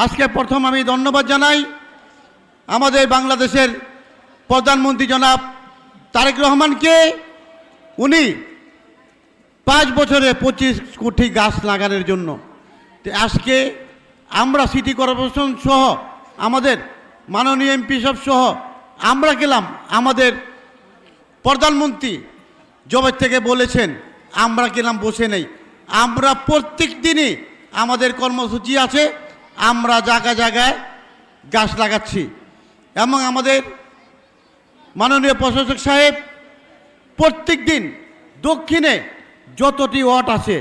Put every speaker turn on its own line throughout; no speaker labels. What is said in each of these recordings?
আজকে প্রথম আমি ধন্যবাদ জানাই আমাদের বাংলাদেশের প্রধানমন্ত্রী জনাব তারেক রহমানকে। উনি 5 বছরে 25 কোটি গাছ লাগানোর জন্য। আজকে আমরা সিটি কর্পোরেশন সহ আমাদের মাননীয় এমপি সব সহ আমরা গেলাম। আমাদের প্রধানমন্ত্রী জবে থেকে বলেছেন, আমরা গেলাম বসে নেই। আমরা প্রত্যেক দিনই আমাদের কর্মসূচি আছে, আমরা জায়গায় জায়গায় গাছ লাগাচ্ছি। এবং আমাদের মাননীয় প্রশাসক সাহেব প্রত্যেক দিন দক্ষিণে যতটি ওয়ার্ড আছে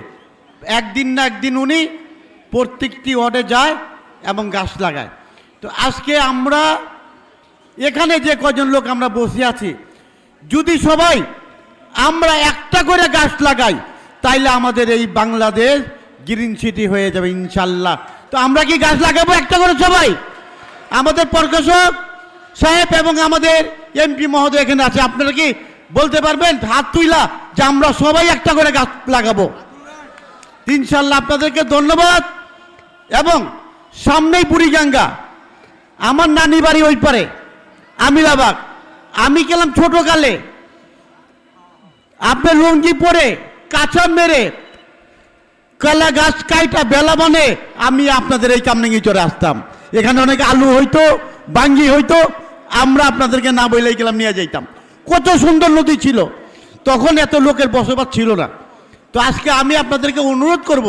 একদিন না একদিন উনি প্রত্যেকটি ওয়ার্ডে যায় এবং গাছ লাগায়। তো আজকে আমরা এখানে যে কজন লোক আমরা বসে আছি, যদি সবাই আমরা একটা করে গাছ লাগাই তাইলে আমাদের এই বাংলাদেশ গ্রিন সিটি হয়ে যাবে ইনশাল্লাহ। তো আমরা কি গাছ লাগাবো একটা করে সবাই? আমাদের প্রশাসক সাহেব এবং আমাদের এমপি মহোদয় এখানে আছে, আপনারা কি বলতে পারবেন হাত তুইলা যে আমরা সবাই একটা করে গাছ লাগাবো? ইনশাল্লাহ। আপনাদেরকে ধন্যবাদ। এবং সামনেই বুড়িগঙ্গা, আমার নানি বাড়ি ওই পারে আমিরাবাগ। আমি গেলাম ছোটকালে, আপনার লুঙ্গি পরে কাঁচা মেরে কলা গাছ কাইটা বেলা বনে আমি আপনাদের এই কামনিঙ্গি চড়ে আসতাম। এখানে অনেক আলু হইতো, বাঙ্গি হইতো, আমরা আপনাদেরকে না বইলেই গেলাম নিয়ে যাইতাম। কত সুন্দর নদী ছিল, তখন এত লোকের বসবাস ছিল না। তো আজকে আমি আপনাদেরকে অনুরোধ করব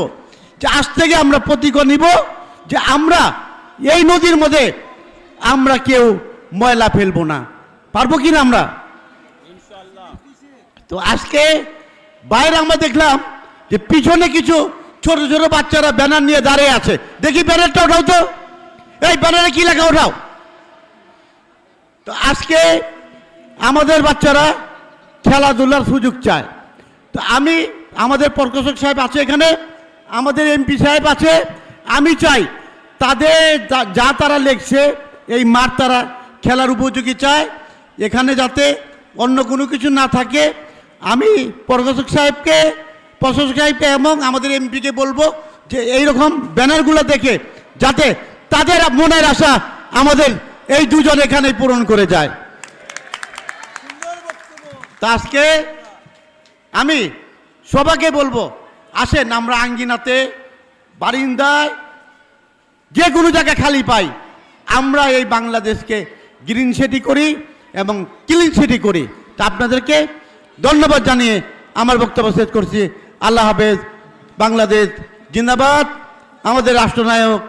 যে আজ থেকে আমরা প্রতিজ্ঞা নিব যে আমরা এই নদীর মধ্যে আমরা কেউ ময়লা ফেলবো না। পারবো কিনা আমরা? তো আজকে বাইরে আমরা দেখলাম যে পিছনে কিছু ছোট ছোট বাচ্চারা ব্যানার নিয়ে দাঁড়িয়ে আছে। দেখি ব্যানারটা ওঠাও তো, এই ব্যানারে কি লেখা ওঠাও। তো আজকে আমাদের বাচ্চারা খেলাধুলার সুযোগ চায়। তো আমি, আমাদের প্রশাসক সাহেব আছে এখানে, আমাদের এমপি সাহেব আছে, আমি চাই তাদের যা তারা লেখছে এই মাঠ তারা খেলার উপযোগী চায়, এখানে যাতে অন্য কোনো কিছু না থাকে। আমি প্রশাসক সাহেবকে এবং আমাদের এমপিকে বলবো যে এইরকম ব্যানারগুলো দেখে যাতে তাদের মনের আশা আমাদের এই দুজন এখানে পূরণ করে যায়। তা আজকে আমি সবাইকে বলবো, আসেন আমরা আঙ্গিনাতে, বারিন্দায়, যে কোনো জায়গায় খালি পাই, আমরা এই বাংলাদেশকে গ্রিন সিটি করি এবং ক্লিন সিটি করি। তা আপনাদেরকে ধন্যবাদ জানিয়ে আমার বক্তব্য শেষ করছি। আল্লাহ হাফেজ। বাংলাদেশ জিন্দাবাদ। আমাদের রাষ্ট্রনায়ক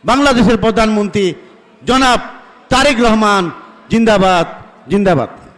বাংলাদেশের প্রধানমন্ত্রী জনাব তারেক রহমান জিন্দাবাদ, জিন্দাবাদ।